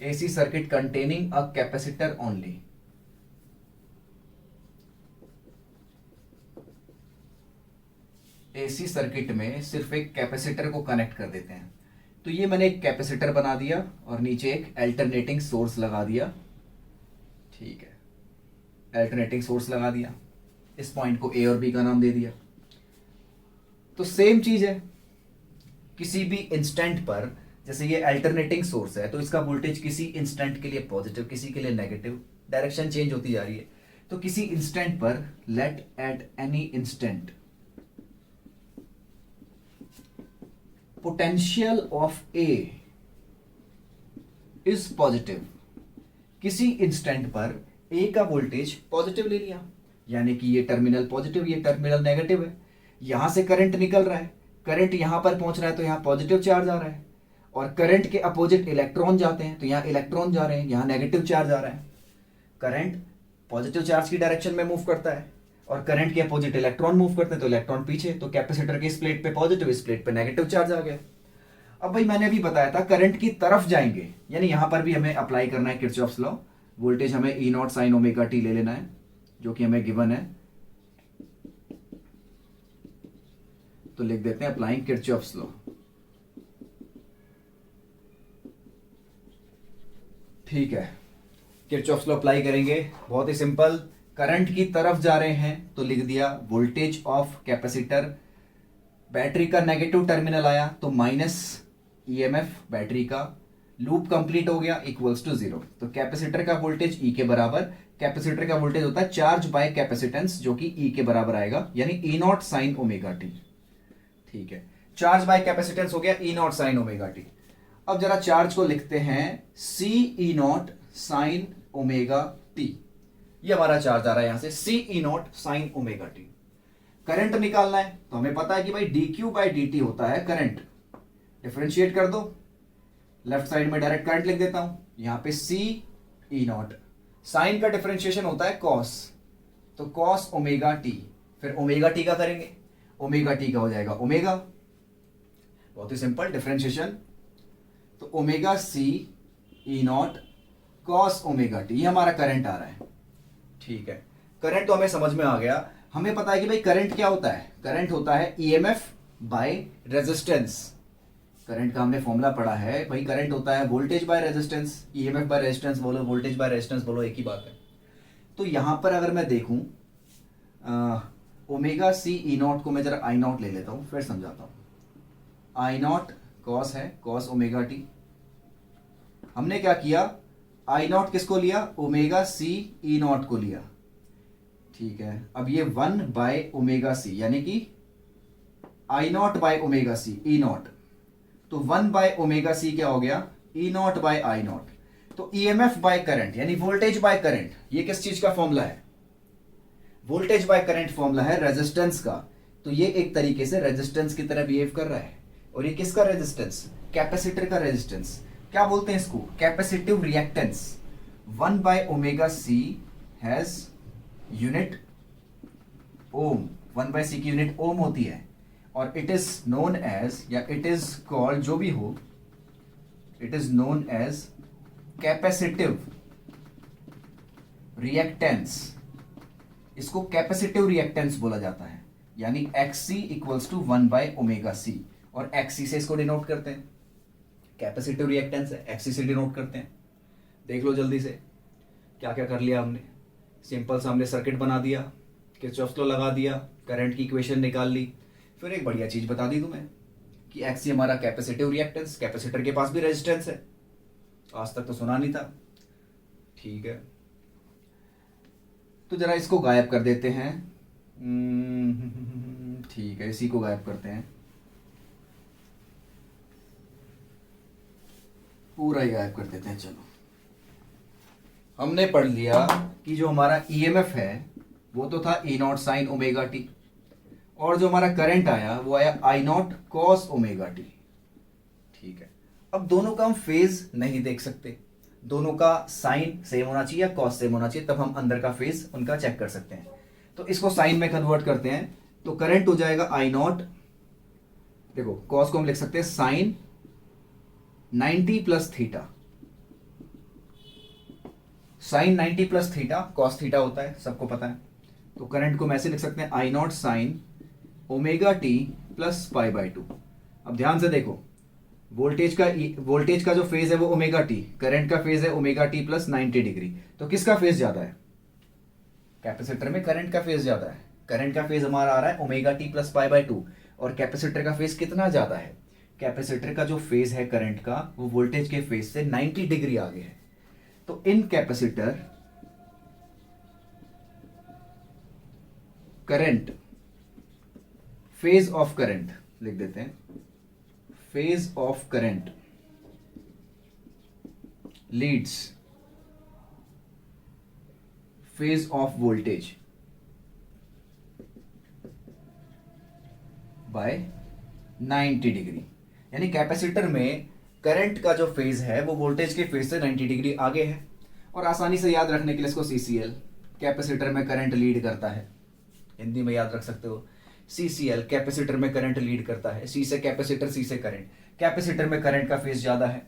AC circuit containing a capacitor only. AC circuit में सिर्फ एक कैपेसिटर को कनेक्ट कर देते हैं। तो ये मैंने एक कैपेसिटर बना दिया और नीचे एक अल्टरनेटिंग सोर्स लगा दिया। ठीक है, अल्टरनेटिंग सोर्स लगा दिया, इस पॉइंट को A और B का नाम दे दिया। तो सेम चीज है, किसी भी इंस्टेंट पर, जैसे ये अल्टरनेटिंग सोर्स है तो इसका वोल्टेज किसी इंस्टेंट के लिए पॉजिटिव, किसी के लिए नेगेटिव, डायरेक्शन चेंज होती जा रही है। तो किसी इंस्टेंट पर, let at any instant potential of A is positive. किसी इंस्टेंट पर ए का वोल्टेज पॉजिटिव ले लिया, यानी कि ये टर्मिनल पॉजिटिव, ये टर्मिनल नेगेटिव है। यहां से करंट निकल रहा है, करंट यहां पर पहुंच रहा है तो यहां पॉजिटिव चार्ज आ रहा है, और करंट के अपोजिट इलेक्ट्रॉन जाते हैं तो यहां इलेक्ट्रॉन जा रहे हैं, यहां नेगेटिव चार्ज आ रहा है। करंट पॉजिटिव चार्ज की डायरेक्शन में मूव करता है और करंट के अपोजिट इलेक्ट्रॉन मूव करते हैं तो इलेक्ट्रॉन पीछे, तो कैपेसिटर के इस प्लेट पे पॉजिटिव, इस प्लेट पे नेगेटिव चार्ज आ गया। अब भाई मैंने अभी बताया था करंट की तरफ जाएंगे, यानी यहां पर भी हमें अप्लाई करना है किरचॉफ्स लॉ। वोल्टेज हमें E not sine omega T ले लेना है, जो कि हमें गिवन है। तो लिख देते हैं अप्लाइंग किरचॉफ्स लॉ। ठीक है, किरचॉफ्स लॉ अप्लाई करेंगे, बहुत ही सिंपल। करंट की तरफ जा रहे हैं तो लिख दिया वोल्टेज ऑफ कैपेसिटर, बैटरी का नेगेटिव टर्मिनल आया तो माइनस EMF बैटरी का, लूप कंप्लीट हो गया, इक्वल्स टू 0। तो कैपेसिटर का वोल्टेज E के बराबर, कैपेसिटर का वोल्टेज होता है चार्ज बाय कैपेसिटेंस, जो कि E के बराबर आएगा, यानी E not sine omega T. ठीक है, चार्ज बाय कैपेसिटेंस हो गया E not sine omega T. अब जरा चार्ज को लिखते हैं C E not sine omega T. ये हमारा चार्ज आ रहा है यहां से C E not sine omega T. Current निकालना है तो हमें पता है कि भाई dq बाई dt होता है करंट। डिफरेंशिएट कर दो, लेफ्ट साइड में डायरेक्ट करंट लिख देता हूं, यहां पे C E नॉट, साइन का डिफरेंशिएशन होता है cos, तो cos ओमेगा टी, फिर ओमेगा टी का करेंगे, ओमेगा टी का हो जाएगा ओमेगा, बहुत ही सिंपल डिफरेंशिएशन। तो omega C E not cos omega T, ये हमारा करंट आ रहा है। ठीक है, करंट तो हमें समझ में आ गया। हमें पता है कि भाई करंट क्या होता है, करंट होता है EMF बाय रेजिस्टेंस। करंट का हमने फॉर्मूला पढ़ा है भाई, करंट होता है voltage by resistance, EMF by resistance बोलो, वोल्टेज बाय रेजिस्टेंस बोलो, एक ही बात है। तो यहां पर अगर मैं देखूं ओमेगा C E नॉट को मैं जरा I नॉट ले लेता हूं, फिर समझाता हूं। I नॉट कॉस है, कॉस ओमेगा टी। हमने क्या किया, I नॉट किसको लिया, ओमेगा C E नॉट को लिया। ठीक है, अब ये 1 बाय ओमेगा सी, यानी कि I naught by omega C E naught, तो 1 बाय ओमेगा सी क्या हो गया, E naught by I naught. तो EMF बाय करंट यानी वोल्टेज बाय करंट, ये किस चीज का फॉर्मूला है, वोल्टेज बाय करंट फॉर्मूला है रेजिस्टेंस का। तो ये एक तरीके से रेजिस्टेंस की तरह बिहेव कर रहा है। और ये किसका रेजिस्टेंस, कैपेसिटर का रेजिस्टेंस। क्या बोलते हैं इसको, capacitive reactance. 1 by omega C has unit ohm, 1 by C की यूनिट ओम होती है, और इट इज नोन एज, या इट इज कॉल्ड, जो भी हो, it is known as capacitive reactance. इसको कैपेसिटिव रिएक्टेंस बोला जाता है, यानी XC equals to 1 by omega C, और XC से इसको डिनोट करते हैं, कैपेसिटिव रिएक्टेंस है, XC से डिनोट करते हैं। देख लो जल्दी से क्या क्या कर लिया हमने। सिंपल सा हमने सर्किट बना दिया, किरचॉफ्स लॉ लगा दिया, करंट की इक्वेशन निकाल ली, फिर एक बढ़िया चीज बता दी तुम्हें कि XC हमारा कैपेसिटिव रिएक्टेंस, कैपेसिटर के पास भी रेजिस्टेंस है। आज तक तो सुना नहीं था। ठीक है, तो जरा इसको गायब कर देते हैं। ठीक है, इसी को गायब करते हैं, पूरा ही गायब कर देते हैं। चलो, हमने पढ़ लिया कि जो हमारा EMF है वो तो था E not sine omega T, और जो हमारा करंट आया वो आया I not cos omega T. ठीक है, अब दोनों का हम फेज नहीं देख सकते, दोनों का साइन सेम होना चाहिए या कॉस सेम होना चाहिए, तब हम अंदर का फेज उनका चेक कर सकते हैं। तो इसको साइन में कन्वर्ट करते हैं, तो करंट हो जाएगा I नॉट, देखो कॉस को हम लिख सकते हैं sine 90 plus theta, sine 90 plus theta cos theta होता है, सबको पता है। तो करंट को मैं ऐसे लिख सकते हैं I naught sine omega T plus pi by two. अब ध्यान से देखो, वोल्टेज का जो फेज है वो ओमेगा टी, करंट का फेज है ओमेगा टी प्लस 90 डिग्री। तो किसका फेज ज्यादा है? कैपेसिटर में करंट का फेज ज्यादा है। करंट का फेज हमारा आ रहा है omega T plus pi by to, और कैपेसिटर का फेज कितना ज्यादा है? कैपेसिटर का जो फेज है करंट का वो वोल्टेज के फेज से 90 डिग्री आगे है। तो इन capacitor current, phase of current लिख देते हैं, phase of current Leeds phase of voltage bye 90 degree. यानी कैपेसिटर में करंट का जो फेज है वो वोल्टेज के फेज से 90 डिग्री आगे है। और आसानी से याद रखने के लिए इसको सीसीएल, कैपेसिटर में करंट लीड करता है, हिंदी में याद रख सकते हो सीसीएल, कैपेसिटर में करंट लीड करता है। सी से कैपेसिटर, सी से करंट। कैपेसिटर में करंट का फेज ज्यादा है,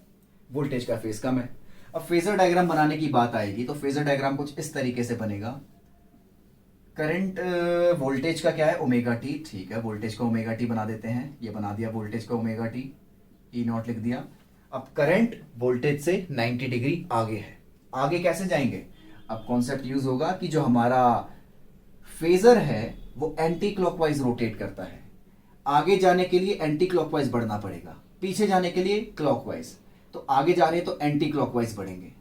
वोल्टेज का फेज कम है। अब फेजर डायग्राम बनाने की बात आएगी तो फेजर डायग्राम कुछ इस तरीके से बनेगा। करंट वोल्टेज का क्या है? ओमेगा टी, ठीक है, वोल्टेज का ओमेगा टी बना देते हैं, ये बना दिया वोल्टेज का ओमेगा टी, ई नॉट लिख दिया। अब करंट वोल्टेज से 90 डिग्री आगे है। आगे कैसे जाएंगे? अब कॉन्सेप्ट यूज होगा कि जो हमारा फेजर है वो एंटी क्लॉकवाइज रोटेट करता है। आगे जाने के लिए एंटी क्लॉकवाइज बढ़ना पड़ेगा, पीछे जाने के लिए क्लॉकवाइज। तो आगे जा रहे तो एंटी क्लॉकवाइज बढ़ेंगे।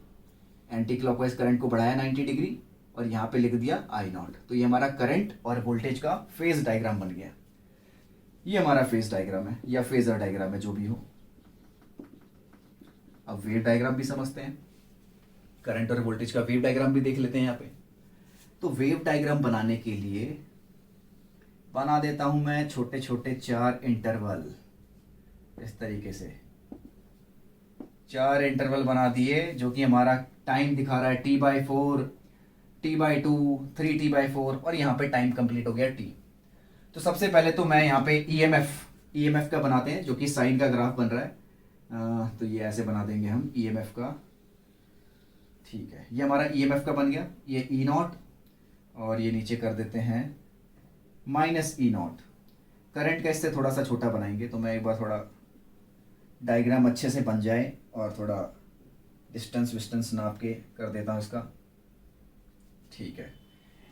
एंटी क्लॉकवाइज करंट को बढ़ाया 90 डिग्री और यहां पे लिख दिया आई नॉट। तो ये हमारा करंट और वोल्टेज का फेज डायग्राम बन गया। ये हमारा फेज डायग्राम है या फेजर डायग्राम है, जो भी हो। अब वेव डायग्राम भी समझते हैं, करंट और वोल्टेज का वेव डायग्राम भी देख लेते हैं यहाँ पे। तो वेव डायग्राम बनाने के लिए बना देता हूं मैं छोटे छोटे 4 इंटरवल। इस तरीके से 4 इंटरवल बना दिए, जो कि हमारा टाइम दिखा रहा है T/4, T/2, 3T/4, और यहाँ पे टाइम कंप्लीट हो गया T। तो सबसे पहले तो मैं यहाँ पे ईएमएफ का बनाते हैं, जो कि साइन का ग्राफ बन रहा है। तो ये ऐसे बना देंगे हम ईएमएफ का, ठीक है। ये हमारा ईएमएफ का बन गया, ये ई नॉट, और ये नीचे कर देते हैं माइनस ई नॉट। करंट का इससे थोड़ा सा छोटा बनाएंगे, तो मैं एक बार थोड़ा डायग्राम अच्छे से बन जाए और थोड़ा डिस्टेंस विस्टेंस नाप के कर देता हूँ इसका, ठीक है।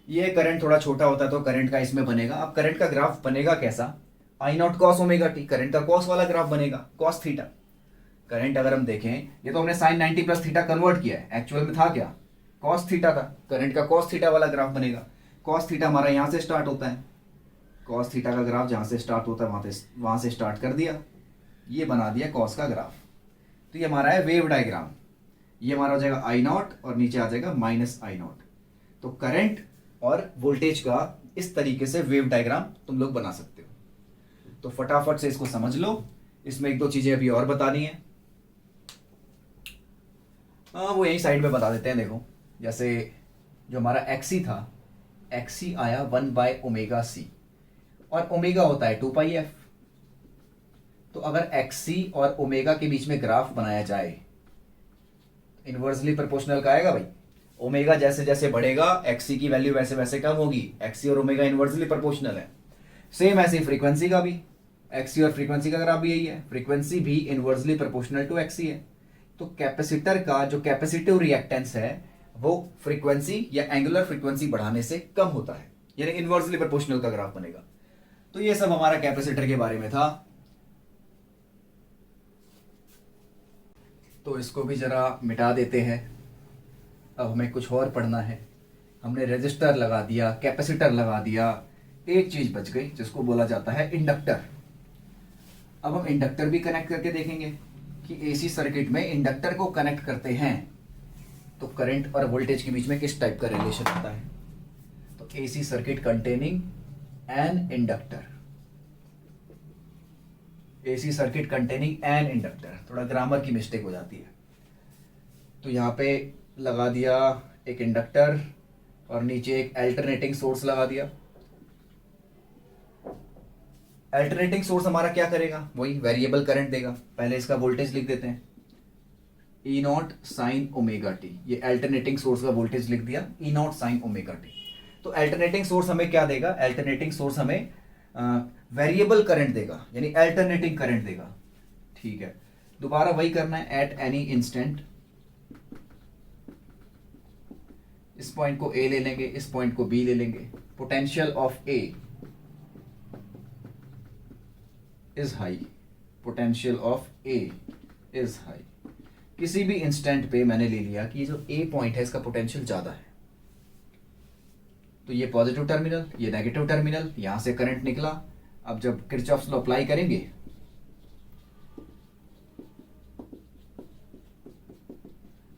ये करंट थोड़ा छोटा होता है तो करंट का इसमें बनेगा। अब करंट का ग्राफ बनेगा कैसा? I naught cos omega T, current का कॉस वाला ग्राफ बनेगा, कॉस थीटा। करंट अगर हम देखें, ये तो हमने साइन 90 प्लस थीटा कन्वर्ट किया है, एक्चुअल में था क्या? कॉस थीटा था। करंट का कॉस थीटा वाला ग्राफ बनेगा। कॉस थीटा हमारा यहाँ से स्टार्ट होता है, कॉस थीटा का ग्राफ जहाँ से स्टार्ट होता है वहाँ से स्टार्ट कर दिया, ये बना दिया कॉस का ग्राफ। तो ये हमारा है वेव डायग्राम। ये हमारा हो जाएगा आई नॉट और नीचे आ जाएगा माइनस आई नॉट। तो करंट और वोल्टेज का इस तरीके से वेव डायग्राम तुम लोग बना सकते हो। तो फटाफट से इसको समझ लो, इसमें एक दो चीजें अभी और बतानी है। वो यही साइड में बता देते हैं। देखो, जैसे जो हमारा एक्सी था, एक्सी आया 1/ω/c, और ओमेगा होता है 2πf। तो अगर एक्सी और ओमेगा के बीच में ग्राफ बनाया जाए, इनवर्सली प्रोपोर्शनल का आएगा भाई। ओमेगा जैसे जैसे बढ़ेगा एक्सी की वैल्यू वैसे वैसे कम होगी। एक्सी और ओमेगा इनवर्सली प्रोपोर्शनल है। सेम ऐसे फ्रीक्वेंसी का भी, एक्सी और फ्रीक्वेंसी का ग्राफ भी यही है, फ्रीक्वेंसी भी इनवर्सली प्रोपोर्शनल टू एक्सी है। तो कैपेसिटर का जो कैपेसिटिव रिएक्टेंस है वो फ्रीक्वेंसी या एंगुलर फ्रीक्वेंसी बढ़ाने से कम होता है, यानी इनवर्सली प्रोपोर्शनल का ग्राफ बनेगा। तो ये सब हमारा कैपेसिटर के बारे में था। तो इसको भी जरा मिटा देते हैं। अब हमें कुछ और पढ़ना है। हमने रेजिस्टर लगा दिया, कैपेसिटर लगा दिया, एक चीज बच गई जिसको बोला जाता है इंडक्टर। अब हम इंडक्टर भी कनेक्ट करके देखेंगे कि एसी सर्किट में इंडक्टर को कनेक्ट करते हैं तो करंट और वोल्टेज के बीच में किस टाइप का रिलेशन होता है। तो AC circuit containing an inductor, AC circuit containing an inductor, थोड़ा ग्रामर की मिस्टेक हो जाती है। तो यहाँ पे लगा दिया एक इंडक्टर और नीचे एक अल्टरनेटिंग सोर्स लगा दिया। अल्टरनेटिंग सोर्स हमारा क्या करेगा? वही वेरिएबल करंट देगा। पहले इसका वोल्टेज लिख देते हैं, ई नॉट साइन ओमेगा टी, ये अल्टरनेटिंग सोर्स का वोल्टेज लिख दिया, ई नॉट साइन ओमेगा टी। तो अल्टरनेटिंग सोर्स हमें क्या देगा, अल्टरनेटिंग सोर्स हमें वेरिएबल करंट देगा, यानी अल्टरनेटिंग करंट देगा। ठीक है, दोबारा वही करना है, एट एनी इंस्टेंट, इस पॉइंट को ए ले लेंगे, इस पॉइंट को बी ले लेंगे, potential of A is high, potential of A is high. किसी भी इंस्टेंट पे मैंने ले लिया कि ये जो ए पॉइंट है इसका पोटेंशियल ज्यादा है, तो ये पॉजिटिव टर्मिनल, ये नेगेटिव टर्मिनल, यहां से करंट निकला। अब जब किरचॉफ्स लॉ अप्लाई करेंगे,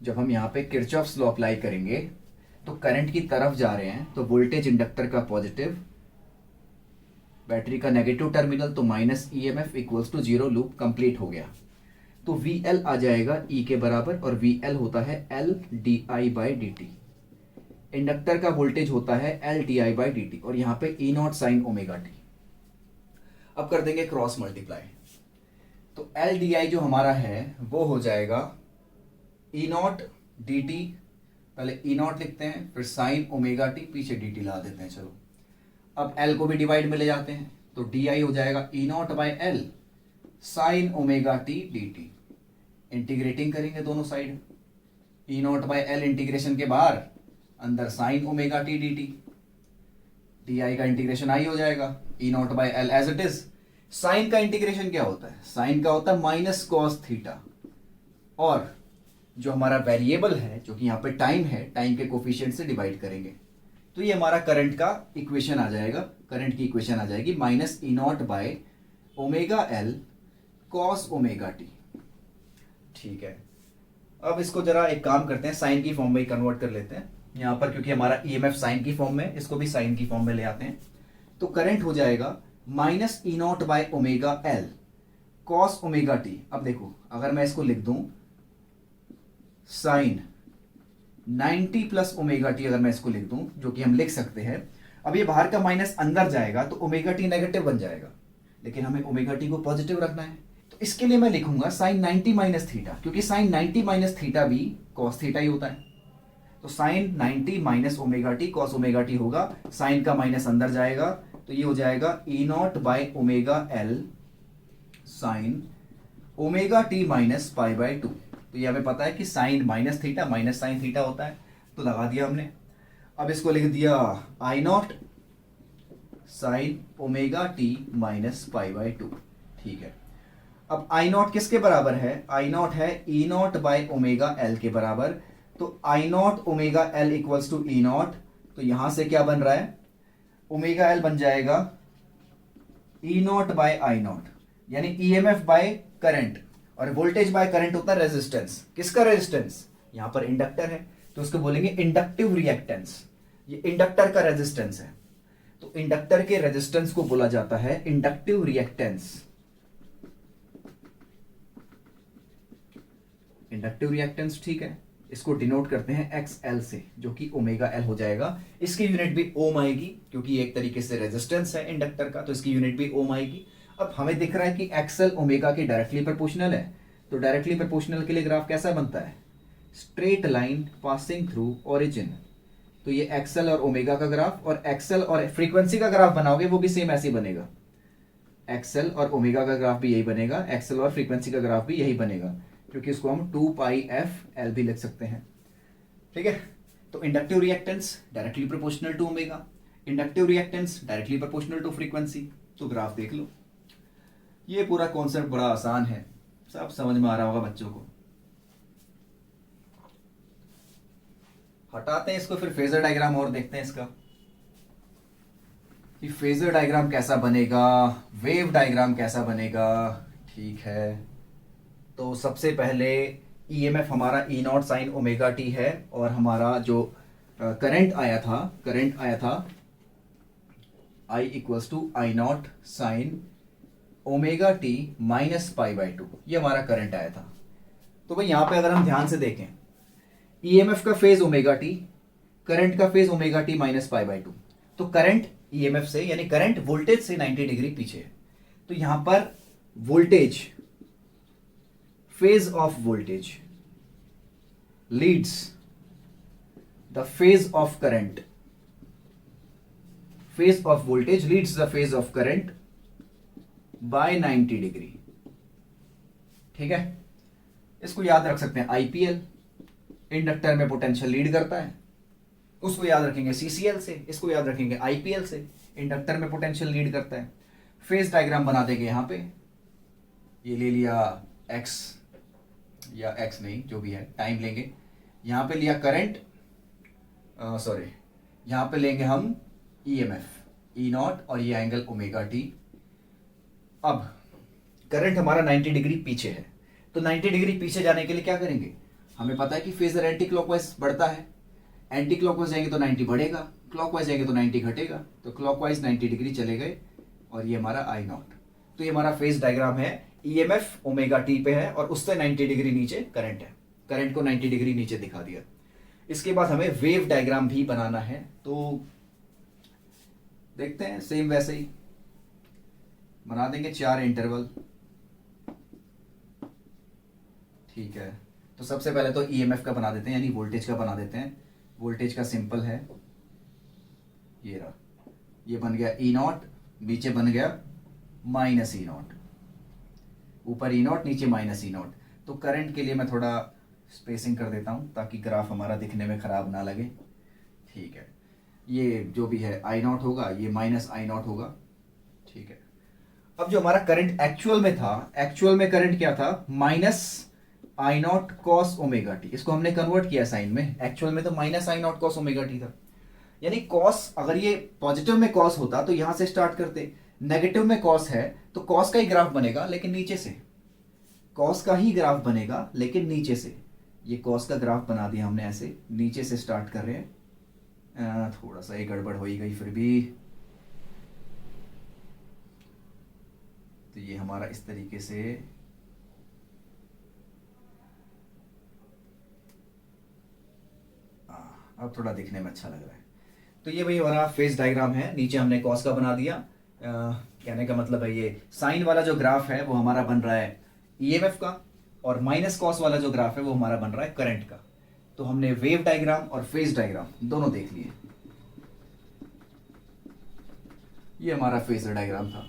जब हम यहां पे किरचॉफ्स लॉ अप्लाई करेंगे तो करंट की तरफ जा रहे हैं, तो वोल्टेज इंडक्टर का पॉजिटिव, बैटरी का नेगेटिव टर्मिनल, तो minus EMF equals to zero, loop complete हो गया। तो VL आ जाएगा E के बराबर, और VL होता है L di by D T. Inductor का वोल्टेज होता है L di by D T, और यहां पे E not sine omega T. अब कर देंगे क्रॉस मल्टीप्लाई, तो L di जो हमारा है वो हो जाएगा E नॉट डी टी, पहले E नॉट लिखते हैं, फिर साइन ओमेगा टी, पीछे डी टी ला देते हैं। चलो अब L को भी डिवाइड में ले जाते हैं, तो di हो जाएगा E naught by L sine omega T D T. Integrating करेंगे दोनों side, E naught by L integration के बाहर, अंदर sine omega T D T, D I का इंटीग्रेशन आई हो जाएगा, E naught by L as it is. Sine का integration क्या होता है, साइन का होता है माइनस कॉस थीटा, और जो हमारा वेरिएबल है जो कि यहाँ पे टाइम है, टाइम के कोफिशिएंट से डिवाइड करेंगे, तो ये हमारा करंट का इक्वेशन आ जाएगा, करंट की इक्वेशन आ जाएगी minus E naught by omega L cos omega T. ठीक है, अब इसको जरा एक काम करते हैं, साइन की फॉर्म में कन्वर्ट कर लेते हैं यहां पर, क्योंकि हमारा ईएमएफ साइन की फॉर्म में, इसको भी साइन की फॉर्म में ले आते हैं। तो करंट हो जाएगा minus E naught by omega L cos omega T. अब देखो, अगर मैं इसको लिख दूं साइन 90 प्लस ओमेगा टी, अगर मैं इसको लिख दूं, जो कि हम लिख सकते हैं, अब ये बाहर का माइनस अंदर जाएगा तो ओमेगा टी नेगेटिव बन जाएगा, लेकिन हमें ओमेगा टी को पॉजिटिव रखना है, तो इसके लिए मैं लिखूंगा साइन 90 माइनस थीटा, क्योंकि साइन 90 माइनस थीटा भी कॉस थीटा ही होता है। तो sine 90 minus omega T cos omega T होगा, साइन का माइनस अंदर जाएगा, तो ये हो जाएगा E naught by omega L sine omega T minus pi by two. तो ये हमें पता है कि sine minus theta minus sine theta होता है, तो लगा दिया हमने। अब इसको लिख दिया I naught sine omega T minus pi by two. ठीक है, अब आई नॉट किसके बराबर है, आई नॉट है E naught by omega L के बराबर, तो I naught omega L equals to E naught, तो यहां से क्या बन रहा है, ओमेगा एल बन जाएगा E naught bye I not, यानी ईएमएफ बाय करंट, और वोल्टेज बाय करंट होता है रेजिस्टेंस। किसका रेजिस्टेंस, यहां पर इंडक्टर है तो उसको बोलेंगे इंडक्टिव रिएक्टेंस, ये इंडक्टर का रेजिस्टेंस है, तो इंडक्टर के रेजिस्टेंस को बोला जाता है इंडक्टिव रिएक्टेंस। इंडक्टिव रिएक्टेंस, ठीक है, इसको डिनोट करते हैं एक्सएल से, जो कि ओमेगा एल हो जाएगा। इसकी यूनिट भी ओम आएगी, क्योंकि एक तरीके से रेजिस्टेंस है इंडक्टर का, तो इसकी यूनिट भी ओम आएगी। अब हमें दिख रहा है कि एक्सएल ओमेगा के डायरेक्टली प्रोपोर्शनल है, तो डायरेक्टली प्रोपोर्शनल के लिए ग्राफ कैसा बनता है, straight line passing through origin. तो ये एक्सएल और ओमेगा का ग्राफ, और एक्सएल और फ्रीक्वेंसी का ग्राफ बनाओगे वो भी सेम ऐसे ही बनेगा, एक्सएल और ओमेगा का ग्राफ भी यही बनेगा, एक्सएल और फ्रीक्वेंसी का ग्राफ भी यही बनेगा, क्योंकि इसको हम 2 पाई एफ एल भी लिख सकते हैं। ठीक है, तो inductive reactance directly proportional to omega, inductive reactance directly proportional to frequency. तो ग्राफ देख लो, ये पूरा कॉन्सेप्ट बड़ा आसान है, सब समझ में आ रहा होगा बच्चों को। हटाते हैं इसको, फिर फेजर डायग्राम और देखते हैं इसका कि फेजर डायग्राम कैसा बनेगा, वेव डायग्राम कैसा बनेगा। ठीक है, तो सबसे पहले ईएमएफ हमारा E naught sine omega T है, और हमारा जो करंट आया था I equals to I naught sine omega T minus pi by two, ये हमारा करंट आया था। तो भाई यहाँ पे अगर हम ध्यान से देखें, ईएमएफ का फेज ओमेगा टी, करंट का phase omega T minus pi by two, तो करंट ईएमएफ से, यानी करंट वोल्टेज से 90 डिग्री पीछे है। तो यहां पर voltage, phase of voltage, leads the phase of current, phase of voltage leads the phase of current by 90 degree. ठीक है, इसको याद रख सकते हैं आईपीएल, इंडक्टर में पोटेंशियल लीड करता है, उसको याद रखेंगे सीसीएल से, इसको याद रखेंगे आईपीएल से, इंडक्टर में पोटेंशियल लीड करता है। फेज डायग्राम बना देंगे यहां पे, ये ले लिया एक्स, या एक्स नहीं जो भी है, टाइम लेंगे, यहां पे लिया करंट, सॉरी यहां पे लेंगे हम ईएमएफ ई नॉट और ये एंगल ओमेगा टी। अब करंट हमारा 90 डिग्री पीछे है, तो 90 डिग्री पीछे जाने के लिए क्या करेंगे, हमें पता है कि फेजर एंटी क्लॉकवाइज बढ़ता है, एंटी क्लॉकवाइज जाएंगे तो 90 बढ़ेगा, क्लॉकवाइज जाएंगे तो 90 घटेगा, तो क्लॉकवाइज 90 डिग्री चले गए और ये हमारा आई नॉट। तो ये हमारा फेज डायग्राम है, ईएमएफ ओमेगा टी पे है और उससे 90 डिग्री नीचे करंट है, करंट को 90 डिग्री नीचे दिखा दिया। इसके बाद हमें वेव डायग्राम भी बनाना है, तो देखते हैं सेम वैसे ही बना देंगे 4 इंटरवल। ठीक है, तो सबसे पहले तो ईएमएफ का बना देते हैं, यानी वोल्टेज का बना देते हैं। वोल्टेज का सिंपल है, ये रहा, ये बन गया ई नॉट, नीचे बन गया माइनस ई नॉट, ऊपर ई नॉट नीचे माइनस ई नॉट। तो करंट के लिए मैं थोड़ा स्पेसिंग कर देता हूं ताकि ग्राफ हमारा दिखने में खराब ना लगे। ठीक है, ये जो भी है आई नॉट होगा, ये माइनस आई नॉट होगा। ठीक है, अब जो हमारा करंट एक्चुअल में था, एक्चुअल में करंट क्या था, माइनस आई नॉट कॉस ओमेगा टी, इसको हमने कन्वर्ट किया साइन में, एक्चुअल में तो माइनस आई नॉट कॉस ओमेगा टी था, यानी कॉस, अगर ये पॉजिटिव में कॉस होता तो यहां से स्टार्ट करते, नेगेटिव में कॉस है तो कॉस का ही ग्राफ बनेगा लेकिन नीचे से, कॉस का ही ग्राफ बनेगा लेकिन नीचे से। ये कॉस का ग्राफ बना दिया हमने, ऐसे नीचे से स्टार्ट कर रहे हैं, थोड़ा सा ये गड़बड़ हो ही गई फिर भी। तो ये हमारा इस तरीके से, अब थोड़ा दिखने में अच्छा लग रहा है। तो ये भाई हमारा फेज डायग्राम है, नीचे हमने कॉस का बना दिया, कहने का मतलब है ये साइन वाला जो ग्राफ है वो हमारा बन रहा है ईएमएफ का, और माइनस कॉस वाला जो ग्राफ है वो हमारा बन रहा है करंट का। तो हमने वेव डायग्राम और फेज डायग्राम दोनों देख लिए। ये हमारा फेजर डायग्राम था।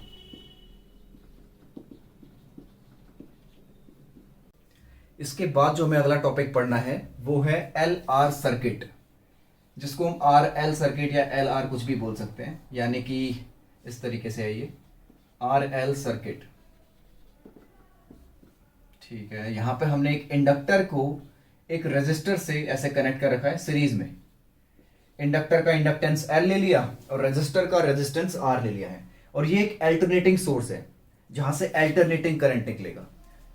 इसके बाद जो हमें अगला टॉपिक पढ़ना है वो है एल आर सर्किट, जिसको हम आर एल सर्किट या एल आर कुछ भी बोल सकते हैं, यानी कि इस तरीके से है ये आर एल सर्किट। ठीक है, यहां पे हमने एक इंडक्टर को एक रेजिस्टर से ऐसे कनेक्ट कर रखा है सीरीज में, इंडक्टर का इंडक्टेंस एल ले लिया और रेजिस्टर का रेजिस्टेंस आर ले लिया है, और ये एक अल्टरनेटिंग सोर्स है जहां से अल्टरनेटिंग करंट निकलेगा।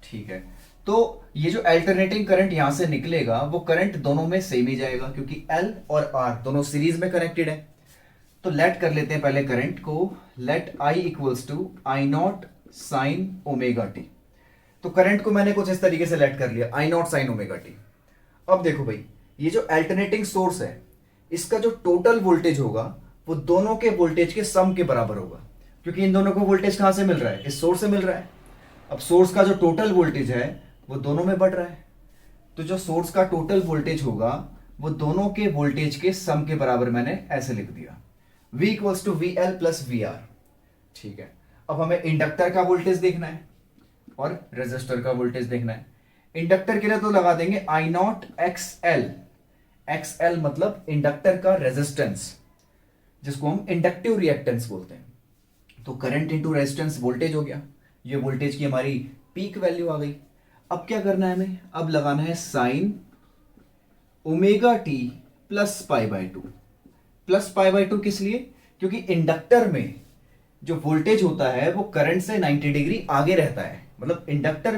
ठीक है, तो ये जो अल्टरनेटिंग करंट यहां से निकलेगा वो करंट दोनों में सेम ही जाएगा, क्योंकि एल और आर दोनों सीरीज में कनेक्टेड है। तो लेट कर लेते हैं पहले करंट को, let I equals to I naught sine omega T. तो करंट को मैंने कुछ इस तरीके से लेट कर लिया, I naught sine omega T. अब देखो भाई, ये जो अल्टरनेटिंग सोर्स है इसका जो टोटल वोल्टेज होगा वो दोनों के वोल्टेज के सम के बराबर होगा, क्योंकि इन दोनों को वोल्टेज कहां से मिल रहा है, इस सोर्स से मिल रहा है। अब सोर्स का जो टोटल वोल्टेज है वो दोनों में बढ़ रहा है, तो जो सोर्स का टोटल वोल्टेज होगा वो दोनों के वोल्टेज के सम के बराबर मैंने ऐसे लिख दिया, V equals to V L plus V R. ठीक है, अब हमें इंडक्टर का वोल्टेज देखना है और रेजिस्टर का वोल्टेज देखना है। इंडक्टर के लिए तो लगा देंगे I naught X L, X L मतलब इंडक्टर का रेजिस्टेंस, जिसको हम इंडक्टिव रिएक्टेंस बोलते हैं। तो करंट इंटू रेजिस्टेंस वोल्टेज हो गया, ये वोल्टेज की हमारी पीक वैल्यू आ गई। अब क्या करना है हमें, अब लगाना है sign omega T plus pi by to. Plus pi by to किस लिए, क्योंकि इंडक्टर में जो वोल्टेज होता है वो करंट से 90 डिग्री आगे रहता है, मतलब इंडक्टर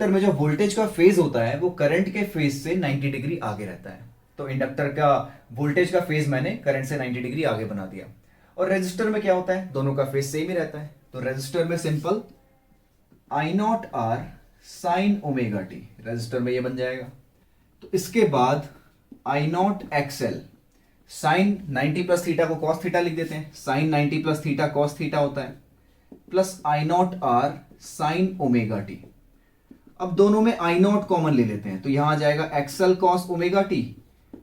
में जो वोल्टेज का फेज होता है वो करंट के फेज से 90 डिग्री आगे रहता है। तो इंडक्टर का वोल्टेज का फेज मैंने करंट से 90 डिग्री आगे बना दिया। और रेजिस्टर में क्या होता है, दोनों का फेज सेम ही रहता है, तो रेजिस्टर में simple I naught R sine omega T, resistor में ये बन जाएगा। तो इसके बाद I naught X L, sine 90 plus theta को कॉस थीटा लिख देते हैं, sine 90 plus theta cos theta होता है, plus I naught R sine omega T. अब दोनों में आई नॉट कॉमन ले लेते हैं, तो यहां आ जाएगा एक्सएल कॉस ओमेगा टी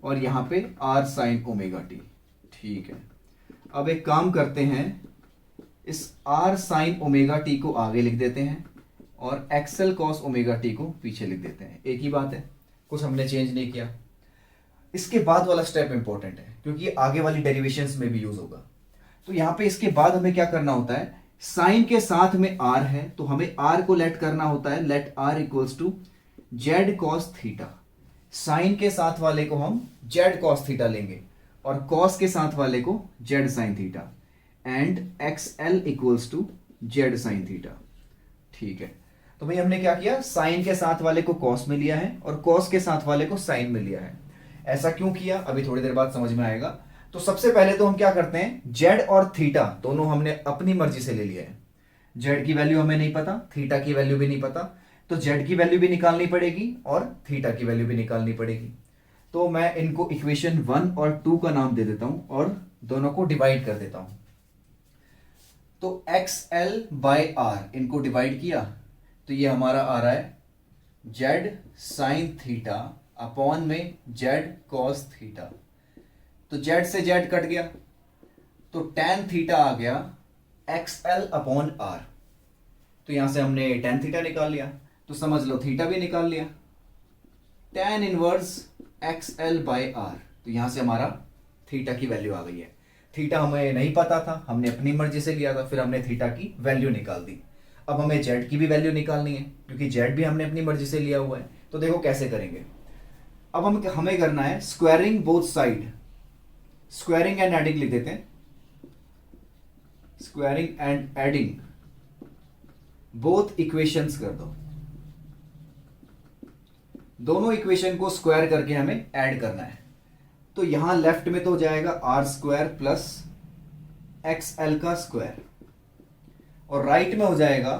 और यहां पे आर साइन ओमेगा टी। ठीक है, अब एक काम करते हैं, इस आर साइन ओमेगा टी को आगे लिख देते हैं और एक्सएल कॉस ओमेगा टी को पीछे लिख देते हैं। एक ही बात है, कुछ हमने चेंज नहीं किया। इसके बाद वाला स्टेप इंपॉर्टेंट है क्योंकि ये आगे वाली डेरिवेशंस में भी यूज होगा। तो यहां पे इसके बाद हमें क्या करना होता है, साइन के साथ में आर है तो हमें आर को लेट करना होता है, let R equals to Z cos theta. Sine के साथ वाले को हम जेड कॉस थीटा लेंगे और कॉस के साथ वाले को Z sine theta and X L equals to Z sine theta. ठीक है, तो भाई हमने क्या किया, साइन के साथ वाले को कॉस में लिया है और कॉस के साथ वाले को साइन में लिया है। ऐसा क्यों किया अभी थोड़ी देर बाद समझ में आएगा। तो सबसे पहले तो हम क्या करते हैं, जेड और थीटा दोनों हमने अपनी मर्जी से ले लिया है। जेड की वैल्यू हमें नहीं पता, थीटा की वैल्यू भी नहीं पता, तो जेड की वैल्यू भी निकालनी पड़ेगी और थीटा की वैल्यू भी निकालनी पड़ेगी। तो मैं इनको इक्वेशन 1 और 2 का नाम दे देता हूं और दोनों को डिवाइड कर देता हूं। तो एक्स एल बाय आर इनको डिवाइड किया तो ये हमारा आ रहा है जेड साइन थीटा अपॉन में जेड कॉस थीटा। तो जेड से जेड कट गया तो टेन थीटा आ गया एक्स एल अपॉन आर। तो यहां से हमने टेन थीटा निकाल लिया, तो समझ लो थीटा भी निकाल लिया, tan inverse X L by R. तो यहां से हमारा थीटा की वैल्यू आ गई है। थीटा हमें नहीं पता था, हमने अपनी मर्जी से लिया था, फिर हमने थीटा की वैल्यू निकाल दी। अब हमें जेड की भी वैल्यू निकालनी है क्योंकि जेड भी हमने अपनी मर्जी से लिया हुआ है। तो देखो कैसे करेंगे। अब हमें करना है squaring both side, squaring and adding लिख देते हैं, squaring and adding both equations कर दो। दोनों इक्वेशन को स्क्वायर करके हमें ऐड करना है। तो यहां लेफ्ट में तो हो जाएगा R square plus X L का स्क्वायर और राइट में हो जाएगा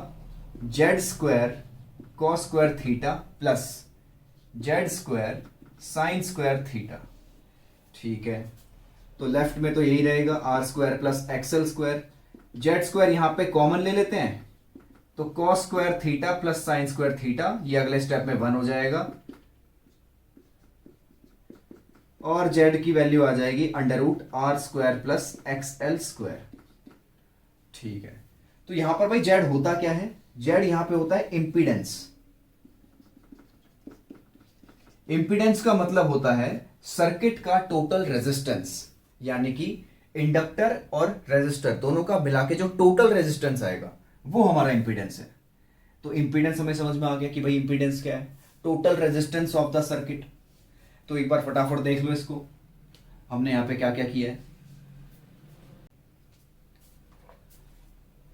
Z square cos square theta plus Z square sine square theta. ठीक है, तो लेफ्ट में तो यही रहेगा R square plus X L square. Z square यहां पे कॉमन ले लेते हैं, तो cos square theta plus sine square theta, ये अगले स्टेप में 1 हो जाएगा और जेड की वैल्यू आ जाएगी under root R square plus X L square. ठीक है, तो यहां पर भाई जेड होता क्या है, जेड यहां पे होता है इंपीडेंस। इंपीडेंस का मतलब होता है सर्किट का टोटल रेजिस्टेंस, यानी कि इंडक्टर और रेजिस्टर दोनों का मिला के जो टोटल रेजिस्टेंस आएगा वो हमारा इंपीडेंस है। तो इंपीडेंस हमें समझ में आ गया कि भाई इंपीडेंस क्या है, total resistance of the circuit. तो एक बार फटाफट देख लो इसको, हमने यहां पे क्या क्या किया है।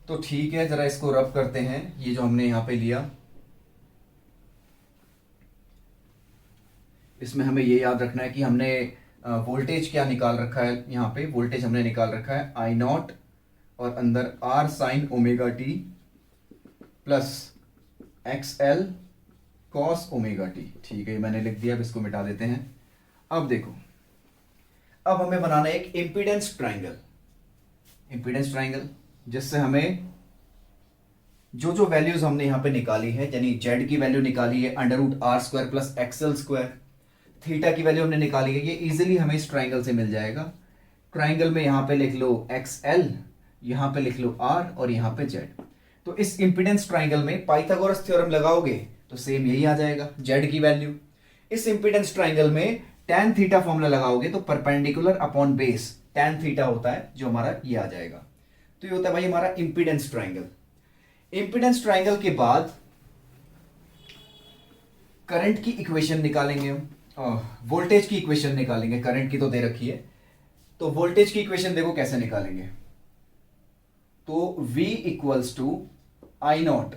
तो ठीक है, जरा इसको रब करते हैं। ये जो हमने यहां पे लिया, इसमें हमें ये याद रखना है कि हमने वोल्टेज क्या निकाल रखा है। यहां पे वोल्टेज हमने निकाल रखा है आई नॉट और अंदर R sine omega T plus X L cos omega T. ठीक है, मैंने लिख दिया, अब इसको मिटा देते हैं। अब देखो, अब हमें बनाना है एक इंपीडेंस ट्राइंगल। इंपीडेंस ट्राइंगल जिससे हमें जो जो वैल्यूज हमने यहां पे निकाली है, यानी जेड की वैल्यू निकाली है under root R square plus X L square, theta की वैल्यू हमने निकाली है, ये इजीली हमें इस ट्राइंगल से मिल जाएगा। ट्राइंगल में यहां पे लिख लो एक्स एल, यहां पे लिख लो आर और यहां पे जेड। तो इस इंपीडेंस ट्राइंगल में पाइथागोरस थ्योरम लगाओगे तो सेम यही आ जाएगा, जेड की वैल्यू। इस इंपीडेंस ट्राइंगल में tan थीटा फॉर्मूला लगाओगे तो perpendicular upon base tan theta होता है, जो हमारा ये आ जाएगा। तो ये होता है भाई हमारा इंपीडेंस ट्राइंगल। इंपीडेंस ट्राइंगल के बाद करंट की इक्वेशन निकालेंगे हम, वोल्टेज की इक्वेशन निकालेंगे। करंट की तो दे रखी है, तो वोल्टेज की इक्वेशन देखो कैसे निकालेंगे। तो V equals to I naught.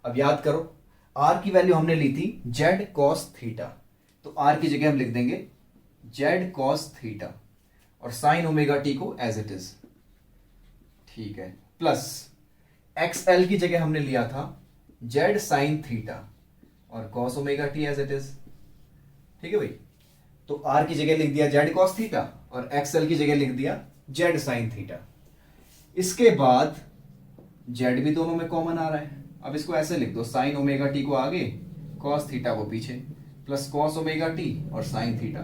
अब याद करो, R की वैल्यू हमने ली थी जेड कॉस थीटा, तो R की जगह हम लिख देंगे जेड कॉस थीटा और साइन ओमेगा टी को एज इट इज। ठीक है, प्लस एक्स एल की जगह हमने लिया था जेड साइन थीटा और cos omega T as it is. ठीक है भाई, तो R की जगह लिख दिया जेड कॉस थीटा और एक्स एल की जगह लिख दिया जेड साइन थीटा। इसके बाद जेड भी दोनों में कॉमन आ रहा है, अब इसको ऐसे लिख दो, साइन ओमेगा टी को आगे कॉस थीटा वो पीछे, प्लस कॉस ओमेगा टी और साइन थीटा।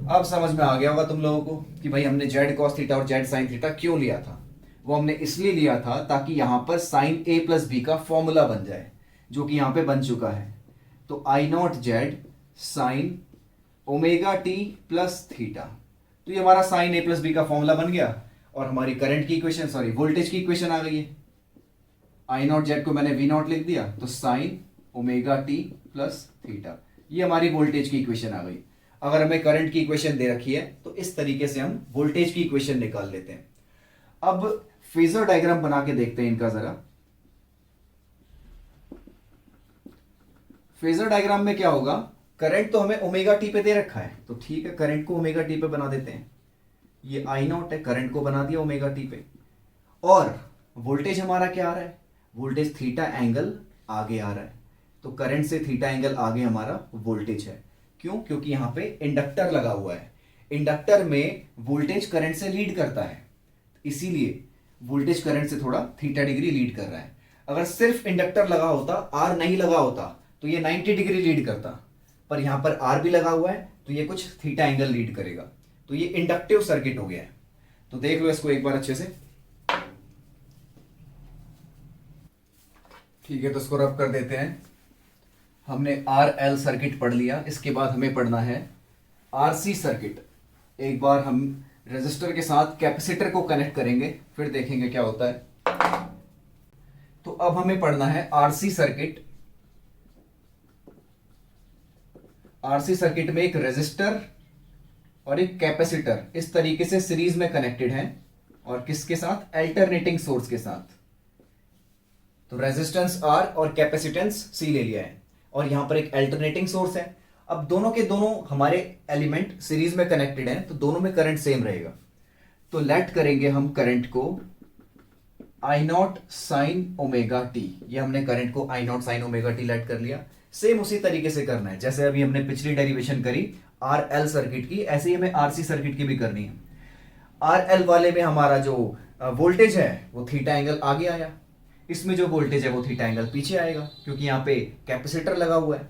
अब समझ में आ गया होगा तुम लोगों को कि भाई हमने जेड कॉस थीटा और जेड साइन थीटा क्यों लिया था। वो हमने इसलिए लिया था ताकि यहां पर साइन ए प्लस बी का फॉर्मूला बन जाए, जो कि यहां पे बन चुका है। तो I naught Z sine omega T plus theta, तो ये हमारा साइन ए प्लस बी का फॉर्मूला बन गया और हमारी करंट की इक्वेशन, सॉरी वोल्टेज की इक्वेशन आ गई है। आई नॉट जेड को मैंने वी नॉट लिख दिया, तो sine omega T plus theta, ये हमारी वोल्टेज की इक्वेशन आ गई। अगर हमें करंट की इक्वेशन दे रखी है तो इस तरीके से हम वोल्टेज की इक्वेशन निकाल लेते हैं। अब फेजर डायग्राम बना के देखते हैं इनका जरा। फेजर डायग्राम में क्या होगा, करंट तो हमें ओमेगा टी पे दे रखा है, तो ठीक है करंट को ओमेगा टी पे बना देते हैं। ये आई नॉट है, करंट को बना दिया ओमेगा टी पे, और वोल्टेज हमारा क्या आ रहा है, वोल्टेज थीटा एंगल आगे आ रहा है, तो करंट से थीटा एंगल आगे हमारा वोल्टेज है। क्यों? क्योंकि यहां पे इंडक्टर लगा हुआ है, इंडक्टर में वोल्टेज करंट से लीड करता है, इसीलिए वोल्टेज करंट से थोड़ा थीटा डिग्री लीड कर रहा है। अगर सिर्फ इंडक्टर लगा होता, आर नहीं लगा होता, तो ये 90 डिग्री लीड करता, पर यहां पर आर भी लगा हुआ है तो ये कुछ थीटा एंगल लीड करेगा। तो ये इंडक्टिव सर्किट हो गया है। तो देख लो इसको एक बार अच्छे से। ठीक है, तो इसको रब कर देते हैं। हमने आर एल सर्किट पढ़ लिया, इसके बाद हमें पढ़ना है आरसी सर्किट। एक बार हम रेजिस्टर के साथ कैपेसिटर को कनेक्ट करेंगे, फिर देखेंगे क्या होता है। तो अब हमें पढ़ना है आरसी सर्किट। आरसी सर्किट में एक रेजिस्टर और एक कैपेसिटर इस तरीके से सीरीज में कनेक्टेड हैं, और किसके साथ, अल्टरनेटिंग सोर्स के साथ। तो रेजिस्टेंस आर और कैपेसिटेंस सी ले लिया है, और यहां पर एक अल्टरनेटिंग सोर्स है। अब दोनों के दोनों हमारे एलिमेंट सीरीज में कनेक्टेड हैं, तो दोनों में करंट सेम रहेगा। तो लेट करेंगे हम करंट को I naught sine omega T, ये हमने करंट को I naught sine omega T let कर लिया। सेम उसी तरीके से करना है जैसे अभी हमने पिछली डेरिवेशन करी आर एल सर्किट की, ऐसे ही हमें आरसी सर्किट की भी करनी है। आर एल वाले में हमारा जो वोल्टेज है वो थीटा एंगल आगे आया, इसमें जो वोल्टेज है वो थीटा एंगल पीछे आएगा, क्योंकि यहां पे कैपेसिटर लगा हुआ है।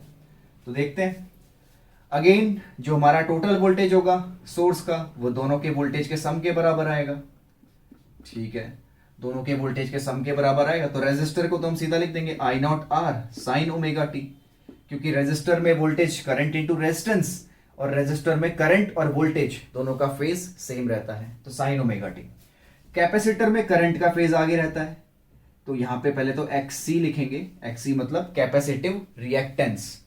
तो देखते हैं अगेन, जो हमारा टोटल वोल्टेज होगा सोर्स का, वो दोनों के वोल्टेज के सम के बराबर आएगा। ठीक है, दोनों के वोल्टेज के सम के बराबर आएगा, तो रेजिस्टर को तो हम सीधा लिख देंगे I naught R sine omega T, क्योंकि रेजिस्टर में वोल्टेज करंट इंटू रेजिस्टेंस, और रेजिस्टर में करंट और वोल्टेज दोनों का फेज सेम रहता है, तो साइन ओमेगा टी। कैपेसिटर में करंट का फेज आगे रहता है, तो यहां पे पहले तो XC लिखेंगे, XC मतलब कैपेसिटिव रिएक्टेंस,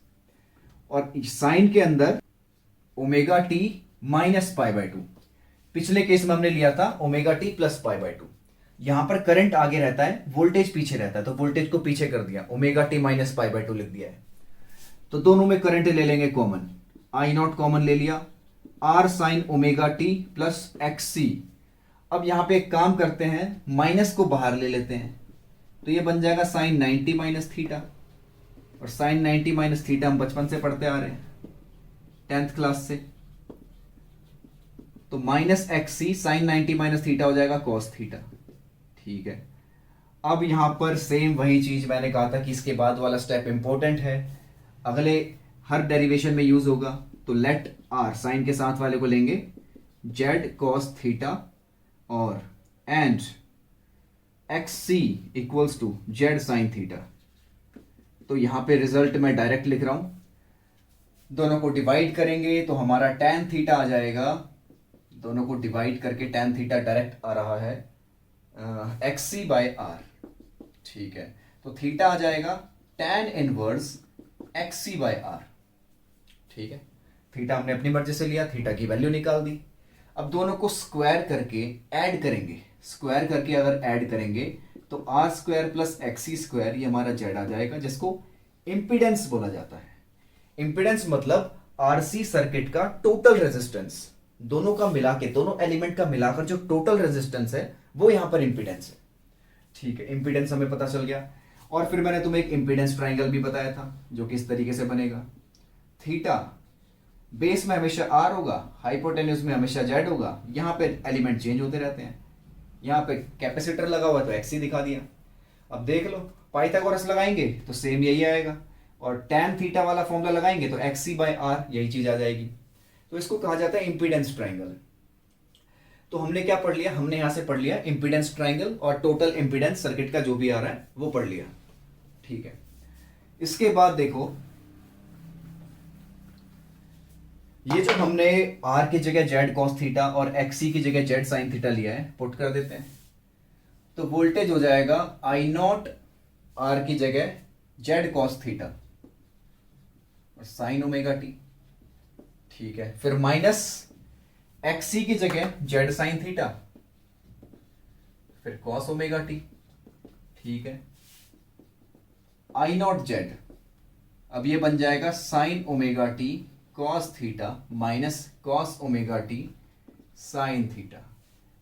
और साइन के अंदर omega T minus pi bye 2। पिछले केस में हमने लिया था omega T plus pi by 2। यहां पर करंट आगे रहता है, वोल्टेज पीछे रहता है, तो वोल्टेज को पीछे कर दिया, omega T minus pi bye 2 लिख दिया है। तो दोनों में करंट ले लेंगे कॉमन, आई नॉट कॉमन ले लिया, R sine omega T plus XC। अब यहां पे एक काम करते हैं, माइनस को बाहर ले लेते हैं, तो ये बन जाएगा साइन 90 माइनस थीटा, और साइन 90 माइनस थीटा हम बचपन से पढ़ते आ रहे हैं 10th क्लास से। तो minus XC sine 90 minus theta हो जाएगा कॉस थीटा। ठीक है, अब यहां पर सेम वही चीज मैंने कहा था कि इसके बाद वाला स्टेप इंपॉर्टेंट है, अगले हर डेरिवेशन में यूज होगा। तो लेट आर, साइन के साथ वाले को लेंगे जेड कॉस थीटा, और and XC equals to Z sine theta. तो यहां पे रिजल्ट मैं डायरेक्ट लिख रहा हूं, दोनों को डिवाइड करेंगे तो हमारा tan थीटा आ जाएगा, दोनों को डिवाइड करके tan थीटा डायरेक्ट आ रहा है XC बाय आर। ठीक है, तो थीटा आ जाएगा tan inverse XC by R. ठीक है, थीटा हमने अपनी मर्जी से लिया, थीटा की वैल्यू निकाल दी। अब दोनों को स्क्वायर करके ऐड करेंगे, स्क्वायर करके अगर ऐड करेंगे तो R square plus XC square, ये हमारा जेड आ जाएगा, जिसको इंपीडेंस बोला जाता है। इंपीडेंस मतलब आरसी सर्किट का टोटल रेजिस्टेंस, दोनों का मिला के, दोनों एलिमेंट का मिलाकर जो टोटल रेजिस्टेंस है वो यहां पर इंपीडेंस है। ठीक है, इंपीडेंस हमें पता चल गया। और फिर मैंने तुम्हें एक इंपीडेंस ट्राइंगल भी बताया था, जो किस तरीके से बनेगा। थीटा बेस में हमेशा आर होगा, हाइपोटेन्यूज में हमेशा जेड होगा, यहां पे एलिमेंट चेंज होते रहते हैं। यहां पे कैपेसिटर लगा हुआ तो XC दिखा दिया। अब देख लो, पाइथागोरस लगाएंगे तो सेम यही आएगा, और tan थीटा वाला फॉर्मूला लगाएंगे तो XC/R यही चीज आ जाएगी। तो इसको कहा जाता है इंपीडेंस ट्राइंगल। तो हमने क्या पढ़ लिया, हमने यहां से पढ़ लिया इंपीडेंस ट्राइंगल और टोटल इंपीडेंस सर्किट का जो भी आ रहा है वो पढ़ लिया। ठीक है, इसके बाद देखो ये जो हमने R की जगह Z cos थीटा और XC की जगह Z sin थीटा लिया है, पुट कर देते हैं। तो वोल्टेज हो जाएगा I0 R की जगह Z cos थीटा और साइन ओमेगा टी। ठीक है, फिर माइनस XC की जगह Z sin थीटा फिर cos ओमेगा टी। ठीक है, I0 Z अब ये बन जाएगा sign omega T cos theta minus cos omega T sine theta.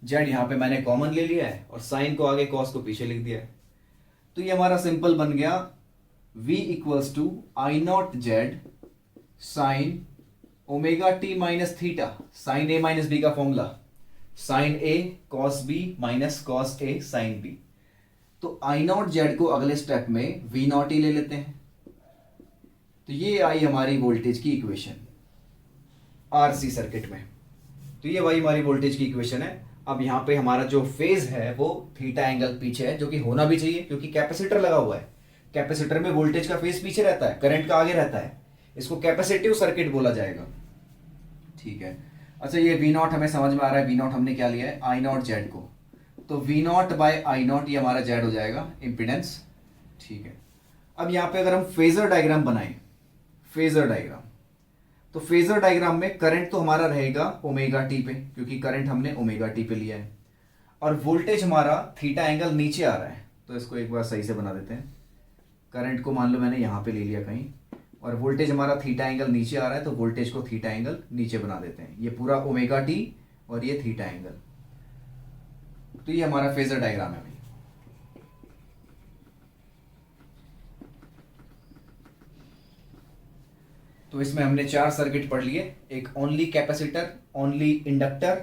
Z यहां पे मैंने कॉमन ले लिया है और साइन को आगे cos को पीछे लिख दिया है। तो ये हमारा सिंपल बन गया V equals to I0 Z sine omega T minus theta, sine A minus B का formula, sine A cos B minus cos A sine B. तो I0 Z को अगले स्टेप में V0 ही ले लेते हैं। तो ये आई हमारी वोल्टेज की इक्वेशन RC सर्किट में। तो ये वही हमारी वोल्टेज की इक्वेशन है। अब यहां पे हमारा जो फेज है वो थीटा एंगल पीछे है, जो कि होना भी चाहिए क्योंकि कैपेसिटर लगा हुआ है। कैपेसिटर में वोल्टेज का फेज पीछे रहता है, करंट का आगे रहता है। इसको कैपेसिटिव सर्किट बोला जाएगा। ठीक है, अच्छा ये V0 हमें समझ में आ रहा है। V0 हमने क्या लिया है, I0 Z को। तो V0/I0 ये हमारा Z हो जाएगा इंपीडेंस। ठीक है, अब यहां पे अगर हम फेजर डायग्राम बनाएं, फेजर डायग्राम, तो फेजर डायग्राम में करंट तो हमारा रहेगा ओमेगा टी पे क्योंकि करंट हमने ओमेगा टी पे लिया है और वोल्टेज हमारा थीटा एंगल नीचे आ रहा है। तो इसको एक बार सही से बना देते हैं। करंट को मान लो मैंने यहां पे ले लिया कहीं और वोल्टेज हमारा थीटा एंगल नीचे आ रहा है, तो वोल्टेज को थीटा एंगल नीचे बना देते हैं। ये पूरा ओमेगा टी और ये थीटा एंगल। तो ये हमारा फेजर डायग्राम है। तो इसमें हमने 4 सर्किट पढ़ लिए, एक only capacitor, only inductor,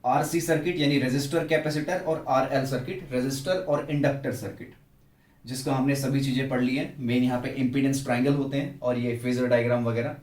RC circuit यानी रेजिस्टर कैपेसिटर और RL सर्किट, रेजिस्टर और इंडक्टर सर्किट, जिसका हमने सभी चीजें पढ़ ली हैं। मेन यहाँ पे इंपीडेंस ट्राइंगल होते हैं और ये फेजर डायग्राम वगैरह।